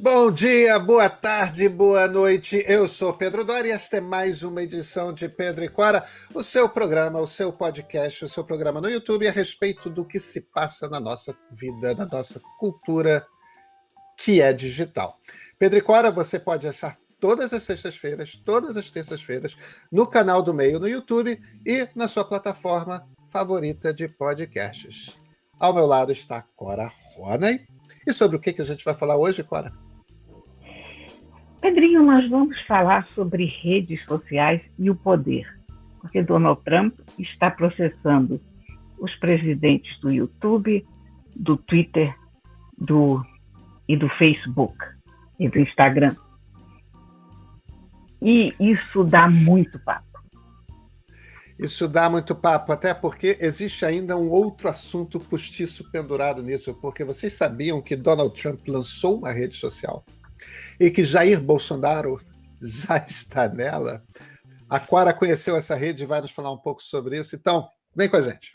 Bom dia, boa tarde, boa noite. Eu sou Pedro Doria e esta é mais uma edição de Pedro e Cora, o seu programa, o seu podcast, o seu programa no YouTube a respeito do que se passa na nossa vida, na nossa cultura, que é digital. Pedro e Cora você pode achar todas as sextas-feiras, todas as terças-feiras, no canal do Meio no YouTube e na sua plataforma favorita de podcasts. Ao meu lado está Cora Ronay. E sobre o que a gente vai falar hoje, Cora? Pedrinho, nós vamos falar sobre redes sociais e o poder, porque Donald Trump está processando os presidentes do YouTube, do Twitter e do Facebook e do Instagram. E isso dá muito papo. Isso dá muito papo, até porque existe ainda um outro assunto postiço pendurado nisso, porque vocês sabiam que Donald Trump lançou uma rede social e que Jair Bolsonaro já está nela? A Cora conheceu essa rede e vai nos falar um pouco sobre isso, então vem com a gente.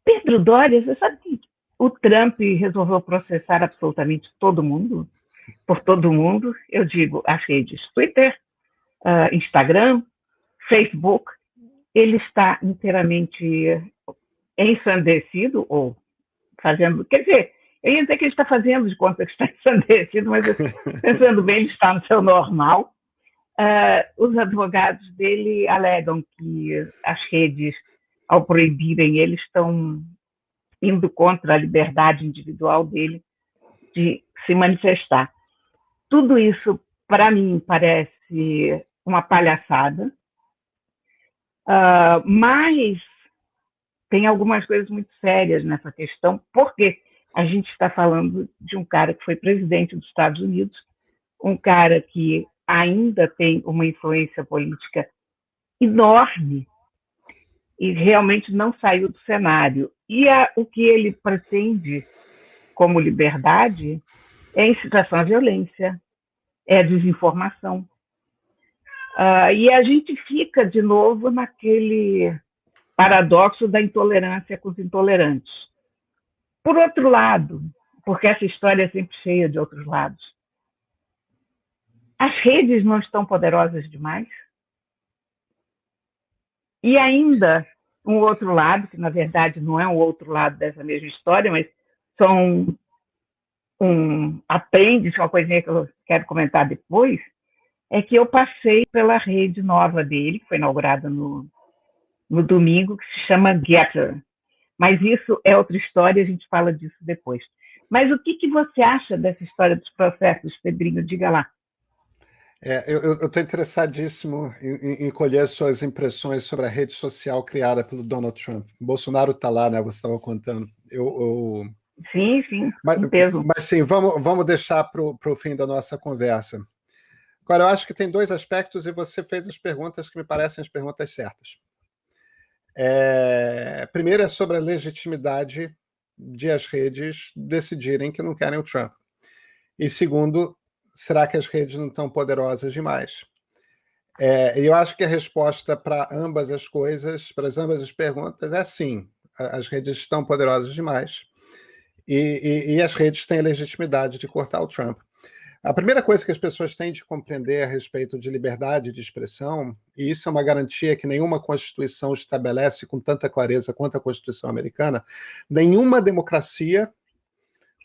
Pedro Doria, você sabe que o Trump resolveu processar absolutamente todo mundo? Por todo mundo, eu digo as redes Twitter, Instagram, Facebook. Ele está inteiramente ensandecido, ou fazendo, quer dizer, eu ia dizer que ele está fazendo de conta que está ensandecido, mas pensando bem, ele está no seu normal. Os advogados dele alegam que as redes, ao proibirem ele, estão indo contra a liberdade individual dele de se manifestar. Tudo isso, para mim, parece uma palhaçada, mas tem algumas coisas muito sérias nessa questão, porque a gente está falando de um cara que foi presidente dos Estados Unidos, um cara que ainda tem uma influência política enorme e realmente não saiu do cenário. E o que ele pretende como liberdade é incitação à violência, é a desinformação. E a gente fica, de novo, naquele paradoxo da intolerância com os intolerantes. Por outro lado, porque essa história é sempre cheia de outros lados, as redes não estão poderosas demais? E ainda um outro lado, que na verdade não é um outro lado dessa mesma história, mas são um apêndice, uma coisinha que eu quero comentar depois, é que eu passei pela rede nova dele, que foi inaugurada no domingo, que se chama Getter. Mas isso é outra história, a gente fala disso depois. Mas o que você acha dessa história dos processos, Pedrinho? Diga lá. Eu estou interessadíssimo em colher suas impressões sobre a rede social criada pelo Donald Trump. Bolsonaro está lá, né? Você estava contando. Sim, mas, um peso. Mas sim, vamos deixar para o fim da nossa conversa. Agora, eu acho que tem dois aspectos e você fez as perguntas que me parecem as perguntas certas. Primeiro é sobre a legitimidade de as redes decidirem que não querem o Trump. E segundo, será que as redes não estão poderosas demais? E eu acho que a resposta para ambas as coisas, para ambas as perguntas, é sim. As redes estão poderosas demais e as redes têm a legitimidade de cortar o Trump. A primeira coisa que as pessoas têm de compreender a respeito de liberdade de expressão, e isso é uma garantia que nenhuma Constituição estabelece com tanta clareza quanto a Constituição americana, nenhuma democracia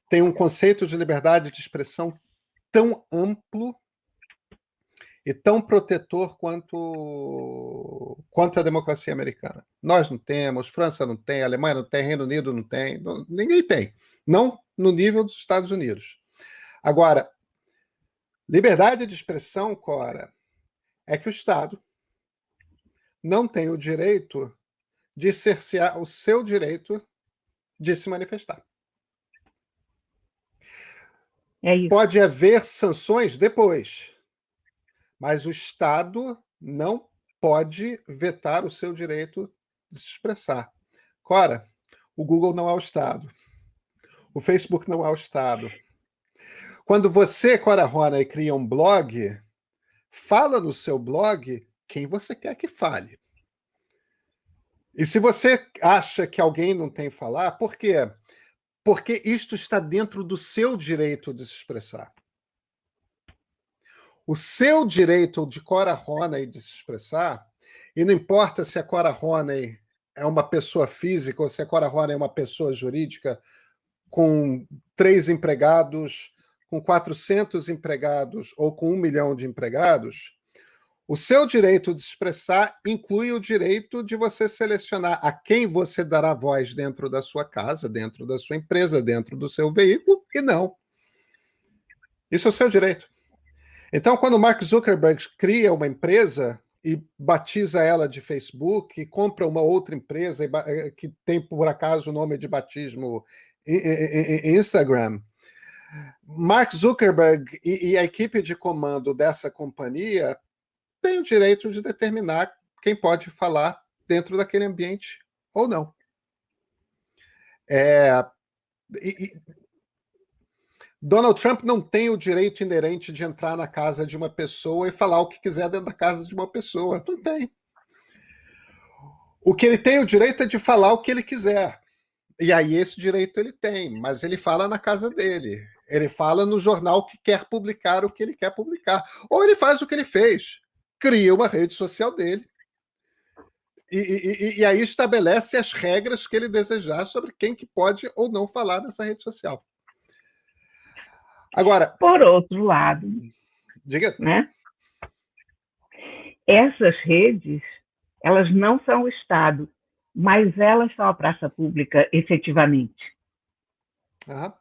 tem um conceito de liberdade de expressão tão amplo e tão protetor quanto a democracia americana. Nós não temos, França não tem, Alemanha não tem, Reino Unido não tem, ninguém tem. Não no nível dos Estados Unidos. Agora, liberdade de expressão, Cora, é que o Estado não tem o direito de cercear o seu direito de se manifestar. É isso. Pode haver sanções depois, mas o Estado não pode vetar o seu direito de se expressar. Cora, o Google não é o Estado. O Facebook não é o Estado. Quando você, Cora Ronay, cria um blog, fala no seu blog quem você quer que fale. E se você acha que alguém não tem que falar, por quê? Porque isto está dentro do seu direito de se expressar. O seu direito de Cora Ronay de se expressar, e não importa se a Cora Ronay é uma pessoa física ou se a Cora Ronay é uma pessoa jurídica com 3 empregados, com 400 empregados ou com 1 milhão de empregados, o seu direito de se expressar inclui o direito de você selecionar a quem você dará voz dentro da sua casa, dentro da sua empresa, dentro do seu veículo, e não. Isso é o seu direito. Então, quando o Mark Zuckerberg cria uma empresa e batiza ela de Facebook, e compra uma outra empresa que tem, por acaso, o nome de batismo Instagram, Mark Zuckerberg e a equipe de comando dessa companhia tem o direito de determinar quem pode falar dentro daquele ambiente ou não. Donald Trump não tem o direito inerente de entrar na casa de uma pessoa e falar o que quiser dentro da casa de uma pessoa. Não tem. O que ele tem o direito é de falar o que ele quiser. E aí esse direito ele tem, mas ele fala na casa dele. Ele fala no jornal que quer publicar o que ele quer publicar. Ou ele faz o que ele fez. Cria uma rede social dele. E aí estabelece as regras que ele desejar sobre quem que pode ou não falar nessa rede social. Agora, por outro lado, diga. Né? Essas redes, elas não são o Estado, mas elas são a praça pública, efetivamente. Uhum.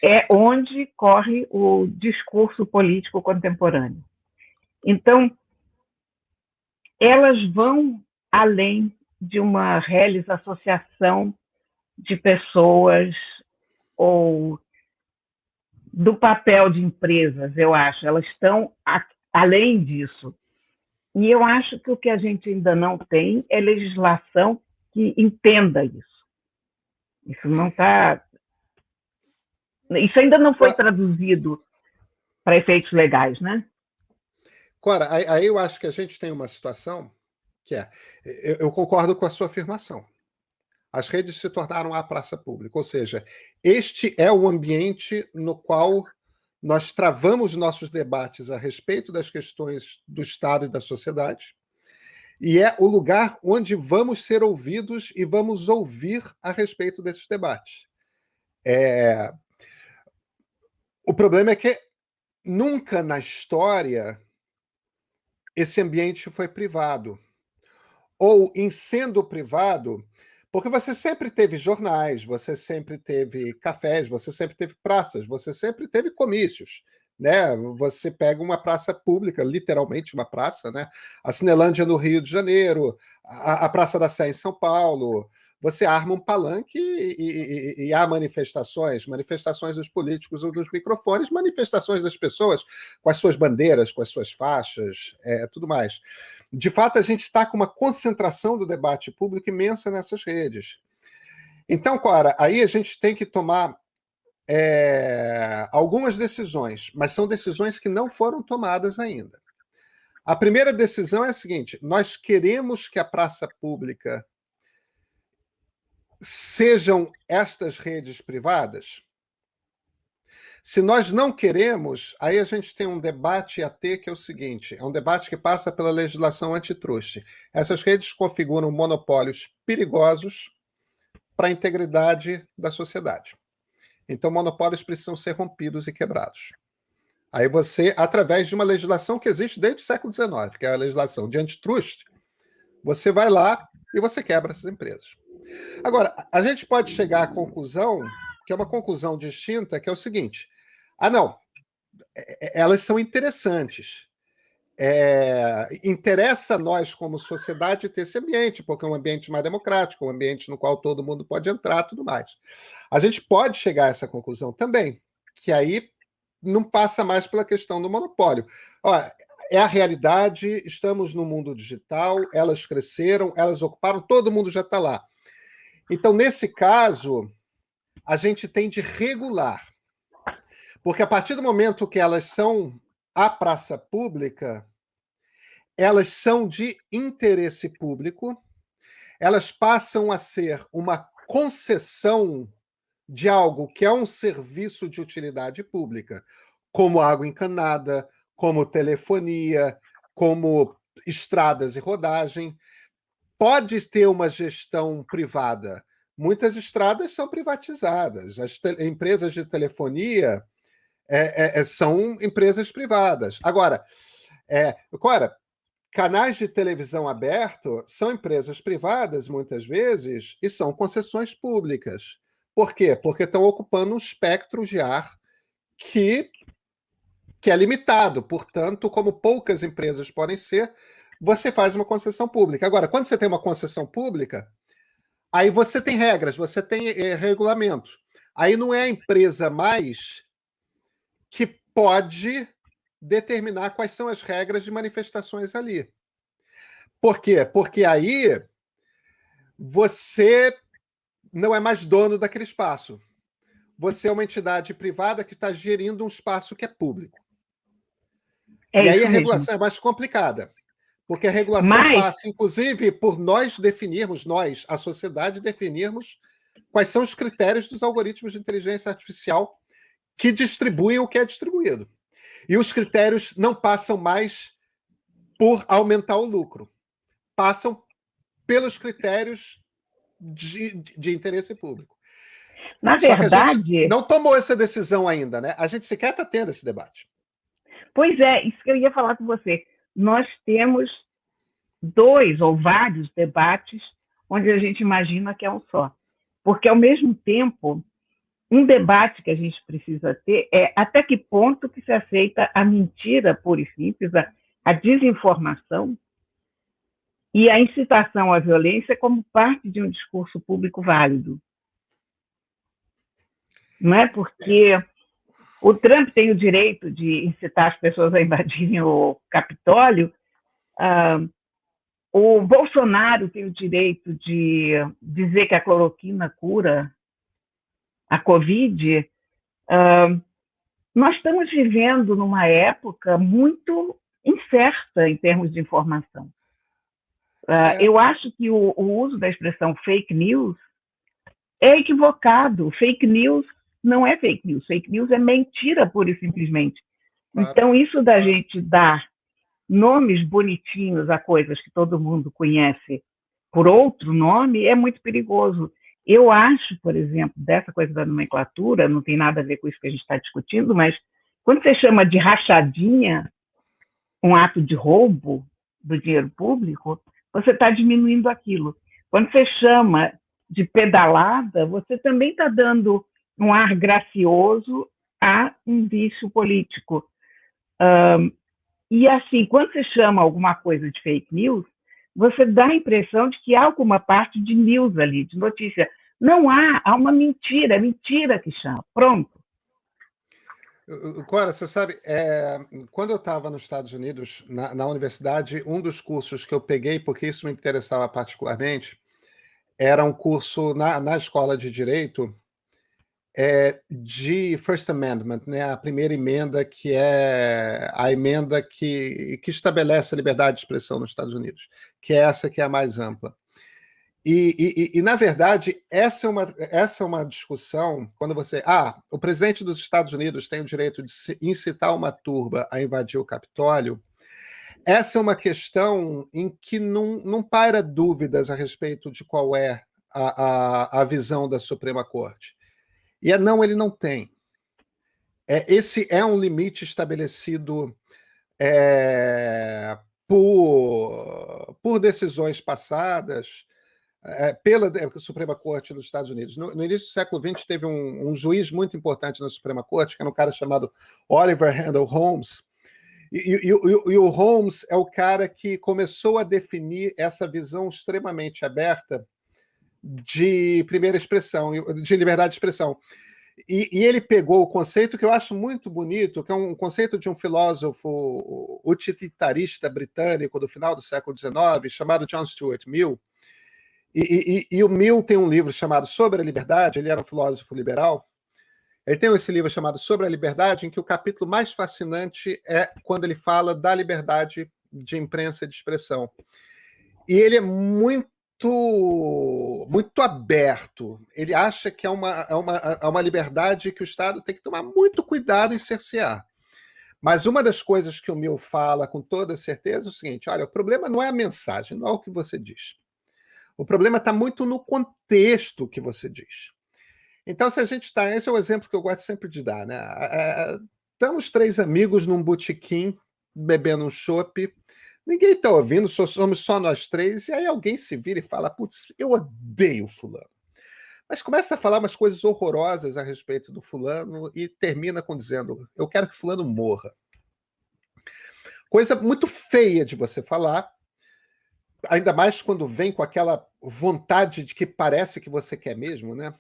É onde corre o discurso político contemporâneo. Então, elas vão além de uma reles associação de pessoas ou do papel de empresas, eu acho. Elas estão além disso. E eu acho que o que a gente ainda não tem é legislação que entenda isso. Isso não está... Isso ainda não foi traduzido para efeitos legais, né? Cora, aí eu acho que a gente tem uma situação que eu concordo com a sua afirmação. As redes se tornaram a praça pública, ou seja, este é o ambiente no qual nós travamos nossos debates a respeito das questões do Estado e da sociedade, e é o lugar onde vamos ser ouvidos e vamos ouvir a respeito desses debates. O problema é que nunca na história esse ambiente foi privado. Ou, em sendo privado, porque você sempre teve jornais, você sempre teve cafés, você sempre teve praças, você sempre teve comícios, né? Você pega uma praça pública, literalmente uma praça, né? A Cinelândia no Rio de Janeiro, a Praça da Sé em São Paulo. Você arma um palanque e há manifestações dos políticos ou dos microfones, manifestações das pessoas com as suas bandeiras, com as suas faixas, tudo mais. De fato, a gente está com uma concentração do debate público imensa nessas redes. Então, Cora, aí a gente tem que tomar algumas decisões, mas são decisões que não foram tomadas ainda. A primeira decisão é a seguinte: nós queremos que a praça pública sejam estas redes privadas? Se nós não queremos, aí a gente tem um debate a ter que é o seguinte, é um debate que passa pela legislação antitruste. Essas redes configuram monopólios perigosos para a integridade da sociedade. Então, monopólios precisam ser rompidos e quebrados. Aí você, através de uma legislação que existe desde o século XIX, que é a legislação de antitruste, você vai lá e você quebra essas empresas. Agora, a gente pode chegar à conclusão, que é uma conclusão distinta, que é o seguinte: não, elas são interessantes. Interessa a nós, como sociedade, ter esse ambiente, porque é um ambiente mais democrático, um ambiente no qual todo mundo pode entrar, tudo mais. A gente pode chegar a essa conclusão também, que aí não passa mais pela questão do monopólio. É a realidade, estamos no mundo digital, elas cresceram, elas ocuparam, todo mundo já está lá. Então, nesse caso, a gente tem de regular. Porque a partir do momento que elas são a praça pública, elas são de interesse público, elas passam a ser uma concessão de algo que é um serviço de utilidade pública, como água encanada, como telefonia, como estradas e rodagem. Pode ter uma gestão privada. Muitas estradas são privatizadas. As empresas de telefonia são empresas privadas. Agora, canais de televisão aberto são empresas privadas, muitas vezes, e são concessões públicas. Por quê? Porque estão ocupando um espectro de ar que é limitado. Portanto, como poucas empresas podem ser, você faz uma concessão pública. Agora, quando você tem uma concessão pública, aí você tem regras, você tem regulamentos. Aí não é a empresa mais que pode determinar quais são as regras de manifestações ali. Por quê? Porque aí você não é mais dono daquele espaço. Você é uma entidade privada que está gerindo um espaço que é público. E aí a regulação é mais complicada, porque a regulação passa, inclusive, por nós definirmos, a sociedade, definirmos quais são os critérios dos algoritmos de inteligência artificial que distribuem o que é distribuído. E os critérios não passam mais por aumentar o lucro, passam pelos critérios de interesse público. Na verdade, a gente não tomou essa decisão ainda, né? A gente sequer está tendo esse debate. Pois é, isso que eu ia falar com você. Nós temos 2 ou vários debates onde a gente imagina que é um só. Porque, ao mesmo tempo, um debate que a gente precisa ter é até que ponto que se aceita a mentira pura e simples, a desinformação e a incitação à violência como parte de um discurso público válido. Não é porque o Trump tem o direito de incitar as pessoas a invadirem o Capitólio, o Bolsonaro tem o direito de dizer que a cloroquina cura a Covid. Nós estamos vivendo numa época muito incerta em termos de informação. Eu acho que o uso da expressão fake news é equivocado. Fake news não é fake news. Fake news é mentira, pura e simplesmente. Claro. Então, isso da gente dar nomes bonitinhos a coisas que todo mundo conhece por outro nome é muito perigoso. Eu acho, por exemplo, dessa coisa da nomenclatura, não tem nada a ver com isso que a gente está discutindo, mas quando você chama de rachadinha um ato de roubo do dinheiro público, você está diminuindo aquilo. Quando você chama de pedalada, você também está dando um ar gracioso a um vício político. E assim, quando você chama alguma coisa de fake news, você dá a impressão de que há alguma parte de news ali, de notícia. Não há uma mentira, é mentira que chama. Pronto. Cora, você sabe, quando eu estava nos Estados Unidos, na universidade, um dos cursos que eu peguei, porque isso me interessava particularmente, era um curso na escola de Direito de First Amendment, né? A primeira emenda, que é a emenda que estabelece a liberdade de expressão nos Estados Unidos, que é essa que é a mais ampla. E na verdade, essa é uma discussão, quando você... o presidente dos Estados Unidos tem o direito de incitar uma turba a invadir o Capitólio. Essa é uma questão em que não paira dúvidas a respeito de qual é a visão da Suprema Corte. E ele não tem. Esse é um limite estabelecido por decisões passadas pela Suprema Corte dos Estados Unidos. No início do século XX, teve um juiz muito importante na Suprema Corte, que era um cara chamado Oliver Wendell Holmes. E o Holmes é o cara que começou a definir essa visão extremamente aberta de primeira expressão, de liberdade de expressão. E ele pegou o conceito que eu acho muito bonito, que é um conceito de um filósofo utilitarista britânico do final do século XIX, chamado John Stuart Mill. E o Mill tem um livro chamado Sobre a Liberdade, ele era um filósofo liberal, Ele tem esse livro chamado Sobre a Liberdade, em que o capítulo mais fascinante é quando ele fala da liberdade de imprensa e de expressão. E ele é muito aberto. Ele acha que é uma liberdade que o Estado tem que tomar muito cuidado em cercear. Mas uma das coisas que o Mill fala com toda certeza é o seguinte: olha, o problema não é a mensagem, não é o que você diz. O problema está muito no contexto que você diz. Então, se a gente está... Esse é o exemplo que eu gosto sempre de dar, né? Estamos 3 amigos num botequim, bebendo um chopp, ninguém está ouvindo, somos só nós 3, e aí alguém se vira e fala: putz, eu odeio fulano. Mas começa a falar umas coisas horrorosas a respeito do fulano e termina dizendo: eu quero que fulano morra. Coisa muito feia de você falar, ainda mais quando vem com aquela vontade de que parece que você quer mesmo, né?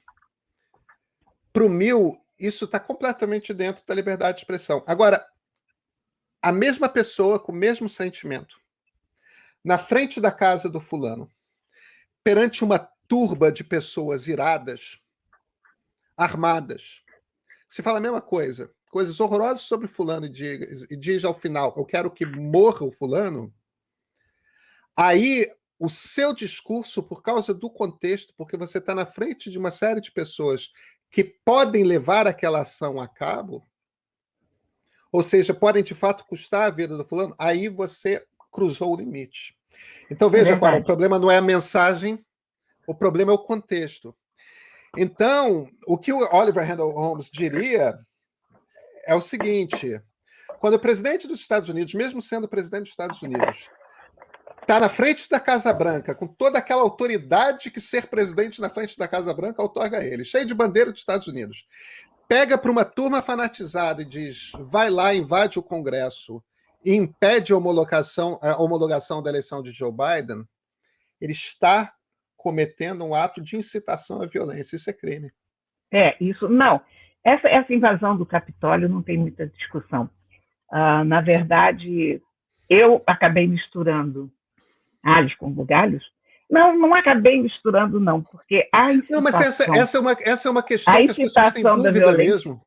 Para o Mill, isso está completamente dentro da liberdade de expressão. Agora, a mesma pessoa com o mesmo sentimento, na frente da casa do fulano, perante uma turba de pessoas iradas, armadas, se fala a mesma coisa, coisas horrorosas sobre fulano, e diz ao final: eu quero que morra o fulano, aí o seu discurso, por causa do contexto, porque você está na frente de uma série de pessoas que podem levar aquela ação a cabo, ou seja, podem de fato custar a vida do fulano, aí você cruzou o limite. Então veja, Cora, o problema não é a mensagem, o problema é o contexto. Então, o que o Oliver Wendell Holmes diria é o seguinte: quando o presidente dos Estados Unidos, mesmo sendo presidente dos Estados Unidos, está na frente da Casa Branca, com toda aquela autoridade que ser presidente na frente da Casa Branca outorga a ele, cheio de bandeira dos Estados Unidos, pega para uma turma fanatizada e diz: vai lá, invade o Congresso e impede a homologação da eleição de Joe Biden, ele está cometendo um ato de incitação à violência. Isso é crime. Isso não. Essa invasão do Capitólio não tem muita discussão. Na verdade, eu acabei misturando alhos com bugalhos. Não acabei misturando, não, porque a incitação... Não, mas essa é uma questão que as pessoas têm dúvida mesmo.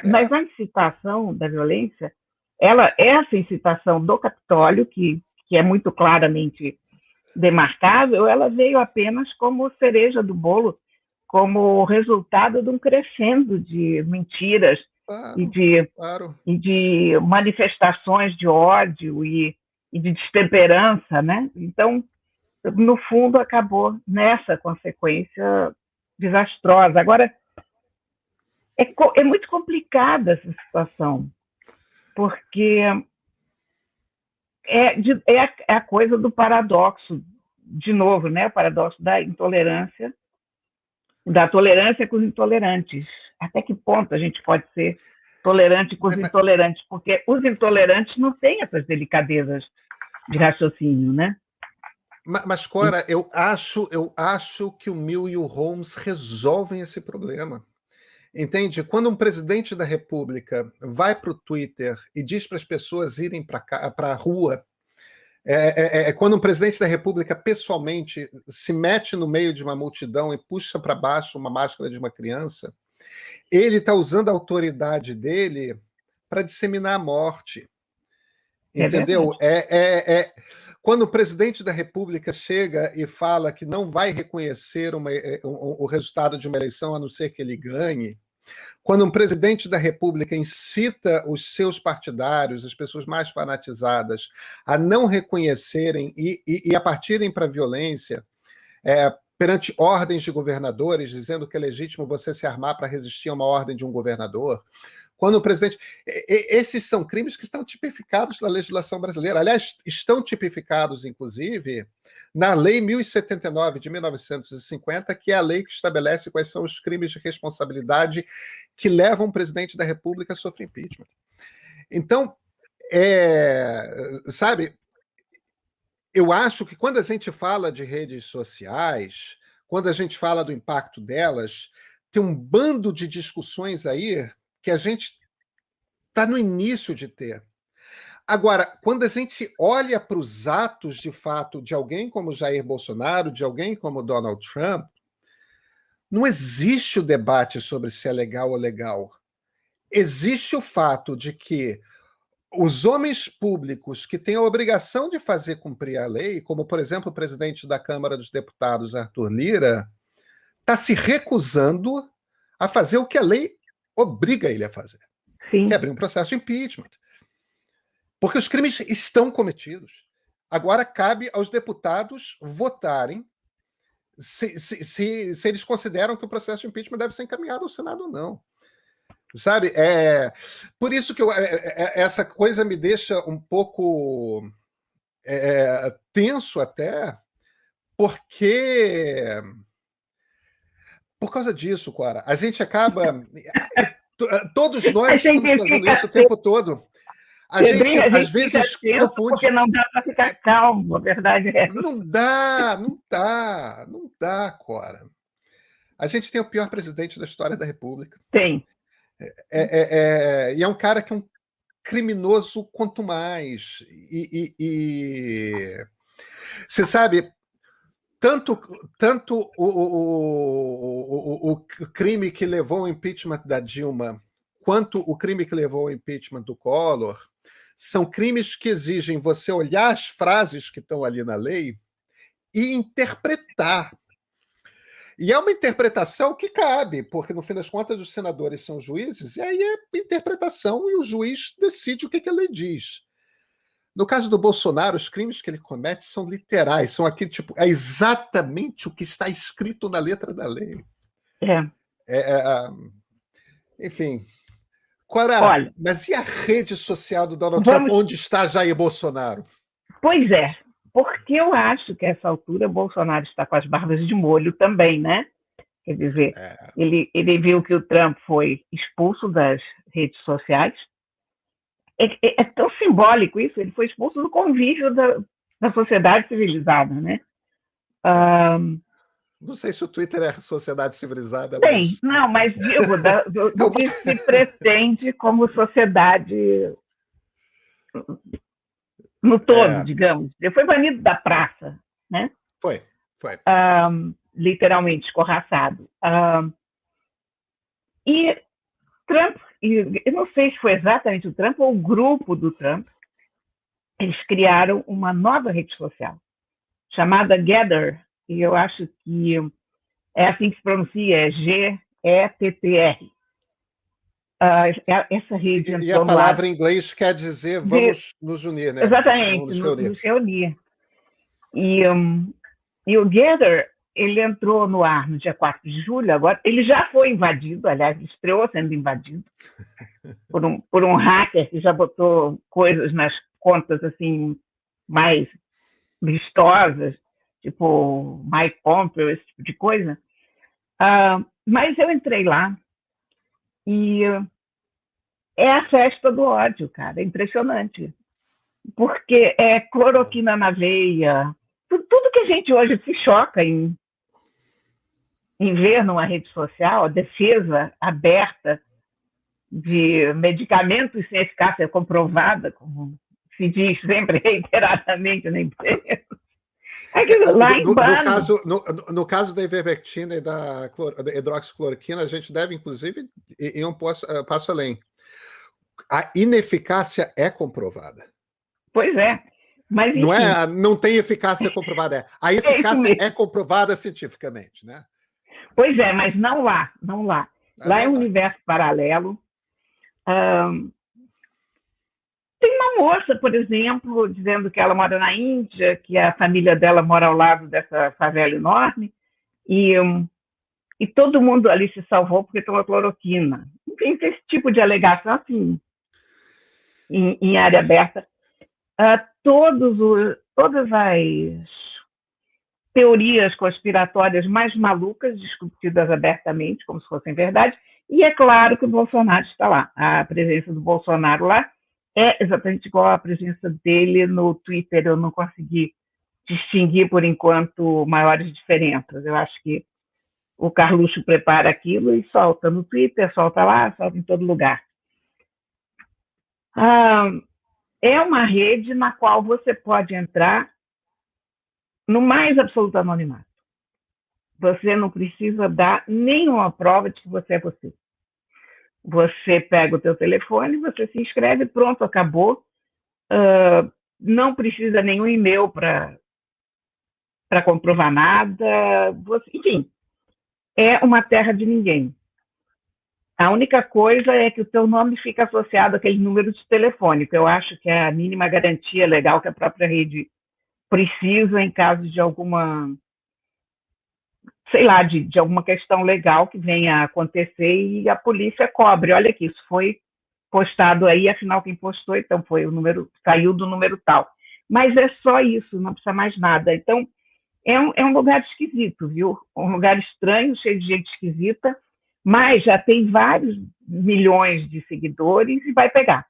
Mas a incitação da violência, essa incitação do Capitólio, que é muito claramente demarcável, ela veio apenas como cereja do bolo, como resultado de um crescendo de mentiras e de manifestações de ódio e de destemperança, né? Então, no fundo, acabou nessa consequência desastrosa. Agora, é muito complicada essa situação, porque é a coisa do paradoxo, de novo, né? O paradoxo da intolerância, da tolerância com os intolerantes. Até que ponto a gente pode ser tolerante com os intolerantes? Porque os intolerantes não têm essas delicadezas de raciocínio, né? Mas, Cora, eu acho que o Mill e o Holmes resolvem esse problema. Entende? Quando um presidente da República vai para o Twitter e diz para as pessoas irem para a rua, quando um presidente da República pessoalmente se mete no meio de uma multidão e puxa para baixo uma máscara de uma criança, ele está usando a autoridade dele para disseminar a morte. Entendeu? Quando o presidente da República chega e fala que não vai reconhecer o resultado de uma eleição a não ser que ele ganhe, quando um presidente da República incita os seus partidários, as pessoas mais fanatizadas, a não reconhecerem e a partirem para a violência, perante ordens de governadores, dizendo que é legítimo você se armar para resistir a uma ordem de um governador, quando o presidente... Esses são crimes que estão tipificados na legislação brasileira. Aliás, estão tipificados, inclusive, na Lei 1079 de 1950, que é a lei que estabelece quais são os crimes de responsabilidade que levam o presidente da República a sofrer impeachment. Então, sabe, eu acho que quando a gente fala de redes sociais, quando a gente fala do impacto delas, tem um bando de discussões aí que a gente está no início de ter. Agora, quando a gente olha para os atos, de fato, de alguém como Jair Bolsonaro, de alguém como Donald Trump, Não existe o debate sobre se é legal ou legal. Existe o fato de que os homens públicos que têm a obrigação de fazer cumprir a lei, como, por exemplo, o presidente da Câmara dos Deputados, Arthur Lira, está se recusando a fazer o que a lei obriga ele a fazer, Sim. que é abrir um processo de impeachment. Porque os crimes estão cometidos. Agora cabe aos deputados votarem se eles consideram que o processo de impeachment deve ser encaminhado ao Senado ou não. Sabe? Por isso que essa coisa me deixa um pouco tenso até, porque por causa disso, Cora, a gente acaba... Todos nós estamos fazendo isso o tempo todo. A gente às vezes confunde... Porque não dá para ficar calmo, a verdade é essa. Não dá, Cora. A gente tem o pior presidente da história da República. Tem. E é um cara que é um criminoso quanto mais. Você sabe, tanto o crime que levou ao impeachment da Dilma, quanto o crime que levou ao impeachment do Collor, são crimes que exigem você olhar as frases que estão ali na lei e interpretar. E é uma interpretação que cabe, porque, no fim das contas, os senadores são juízes, e aí é interpretação e o juiz decide o que a lei diz. No caso do Bolsonaro, os crimes que ele comete são literais, são aqui, tipo, é exatamente o que está escrito na letra da lei. Enfim. Cora, olha, mas e a rede social do Donald Trump, onde está Jair Bolsonaro? Pois é, porque eu acho que a essa altura Bolsonaro está com as barbas de molho também, né? Quer dizer, ele viu que o Trump foi expulso das redes sociais. É tão simbólico isso, ele foi expulso do convívio da sociedade civilizada, né? Não sei se o Twitter é sociedade civilizada. Tem, mas digo, do que se pretende como sociedade no todo, digamos. Ele foi banido da praça, né? Foi. Literalmente escorraçado. E Trump, eu não sei se foi exatamente o Trump ou o grupo do Trump, eles criaram uma nova rede social chamada Gather, e eu acho que é assim que se pronuncia, é G-E-T-T-R. Essa rede e a palavra em inglês quer dizer vamos nos unir, né? Exatamente, nos reunir. E o Gather, ele entrou no ar no dia 4 de julho, agora ele já foi invadido, aliás, estreou sendo invadido por um hacker que já botou coisas nas contas assim mais vistosas, tipo Mike Pompeo, esse tipo de coisa. Mas eu entrei lá e é a festa do ódio, cara, é impressionante. Porque é cloroquina na veia, tudo que a gente hoje se choca em ver numa rede social, a defesa aberta de medicamentos sem eficácia comprovada, como se diz sempre reiteradamente na imprensa. No caso da ivermectina e da hidroxicloroquina, a gente deve, inclusive, ir um passo além. A ineficácia é comprovada. Pois é. Mas, enfim, não tem eficácia comprovada. A eficácia é comprovada cientificamente, né? Pois é, mas não lá. Lá é um universo paralelo. Tem uma moça, por exemplo, dizendo que ela mora na Índia, que a família dela mora ao lado dessa favela enorme, e todo mundo ali se salvou porque tomou cloroquina. Enfim, esse tipo de alegação, assim, em área aberta. Todas as teorias conspiratórias mais malucas discutidas abertamente, como se fossem verdade, e é claro que o Bolsonaro está lá. A presença do Bolsonaro lá é exatamente igual à presença dele no Twitter. Eu não consegui distinguir, por enquanto, maiores diferenças. Eu acho que o Carluxo prepara aquilo e solta no Twitter, solta lá, solta em todo lugar. É uma rede na qual você pode entrar no mais absoluto anonimato. você não precisa dar nenhuma prova de que você é você. Você pega o teu telefone, você se inscreve, pronto, acabou. Não precisa nenhum e-mail para comprovar nada. Enfim, é uma terra de ninguém. A única coisa é que o teu nome fica associado àquele número de telefone, que eu acho que é a mínima garantia legal que a própria rede precisa em caso de alguma, sei lá, de alguma questão legal que venha a acontecer e a polícia cobre. Olha aqui, isso foi postado aí, afinal quem postou, então foi o número, saiu do número tal. Mas é só isso, não precisa mais nada. Então, é um lugar esquisito, viu? Um lugar estranho, cheio de gente esquisita, mas já tem vários milhões de seguidores e vai pegar,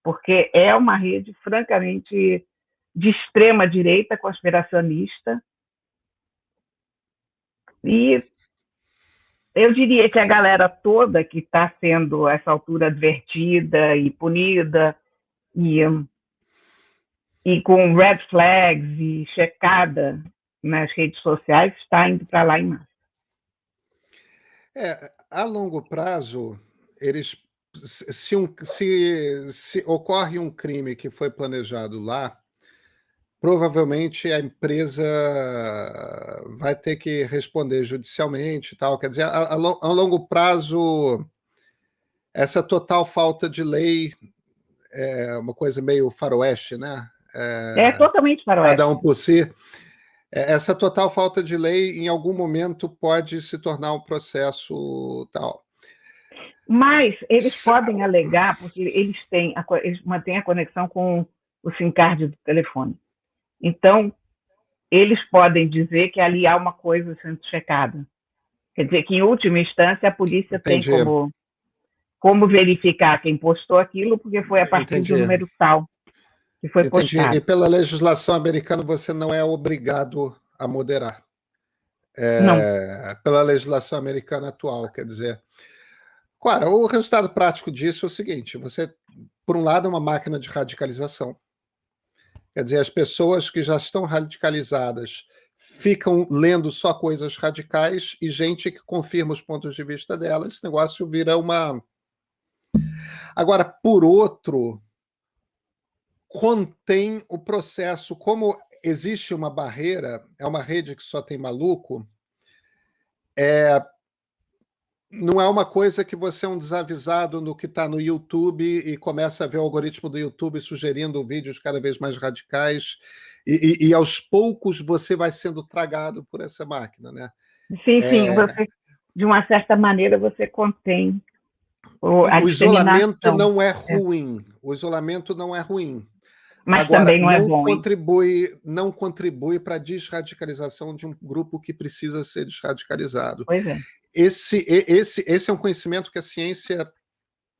porque é uma rede francamente de extrema direita, conspiracionista, e eu diria que a galera toda que está sendo, a essa altura, advertida e punida, e com red flags e checada nas redes sociais, está indo para lá em massa. A longo prazo, eles, se ocorre um crime que foi planejado lá, provavelmente a empresa vai ter que responder judicialmente e tal. Quer dizer, a longo prazo, essa total falta de lei é uma coisa meio faroeste, né? É totalmente faroeste. Cada um por si. Essa total falta de lei, em algum momento, pode se tornar um processo tal. Mas eles podem alegar, porque eles mantêm a conexão com o SIM card do telefone. Então, eles podem dizer que ali há uma coisa sendo checada. Quer dizer que, em última instância, a polícia Entendi. tem como verificar quem postou aquilo, porque foi a partir do número tal que foi postado. E pela legislação americana, você não é obrigado a moderar. Não. Pela legislação americana atual, quer dizer. Claro, o resultado prático disso é o seguinte: você, por um lado, é uma máquina de radicalização. Quer dizer, as pessoas que já estão radicalizadas ficam lendo só coisas radicais e gente que confirma os pontos de vista dela. Esse negócio vira uma... Agora, por outro, contém o processo. Como existe uma barreira, é uma rede que só tem maluco, não é uma coisa que você é um desavisado no que está no YouTube e começa a ver o algoritmo do YouTube sugerindo vídeos cada vez mais radicais e aos poucos você vai sendo tragado por essa máquina, né? Sim, você, de uma certa maneira, você contém a isolamento não é ruim. O isolamento não é ruim. Mas agora, também não é bom. Não contribui para a desradicalização de um grupo que precisa ser desradicalizado. Pois é. Esse é um conhecimento que a ciência,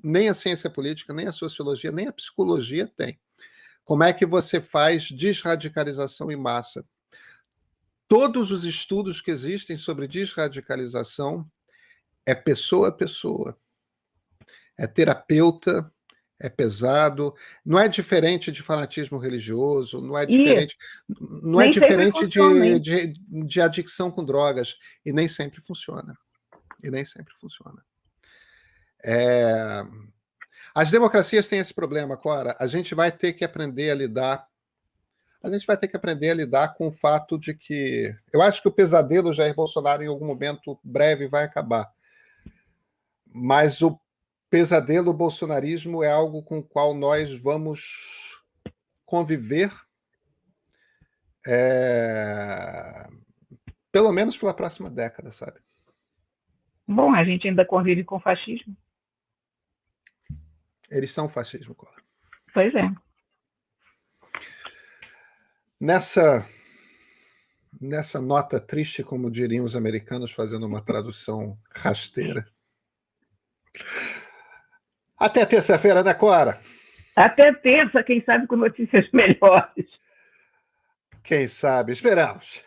nem a ciência política, nem a sociologia, nem a psicologia tem. Como é que você faz desradicalização em massa? Todos os estudos que existem sobre desradicalização é pessoa a pessoa. É terapeuta, é pesado, não é diferente de fanatismo religioso, não é diferente, de adicção com drogas, e nem sempre funciona. As democracias têm esse problema, Cora. A gente vai ter que aprender a lidar com o fato de que... Eu acho que o pesadelo Jair Bolsonaro, em algum momento breve, vai acabar. Mas o pesadelo bolsonarismo é algo com o qual nós vamos conviver pelo menos pela próxima década, sabe? Bom, a gente ainda convive com fascismo. Eles são fascismo, Cora. Pois é. Nessa nota triste, como diriam os americanos, fazendo uma tradução rasteira. Até terça-feira, né, Cora? Até terça, quem sabe com notícias melhores. Quem sabe, esperamos.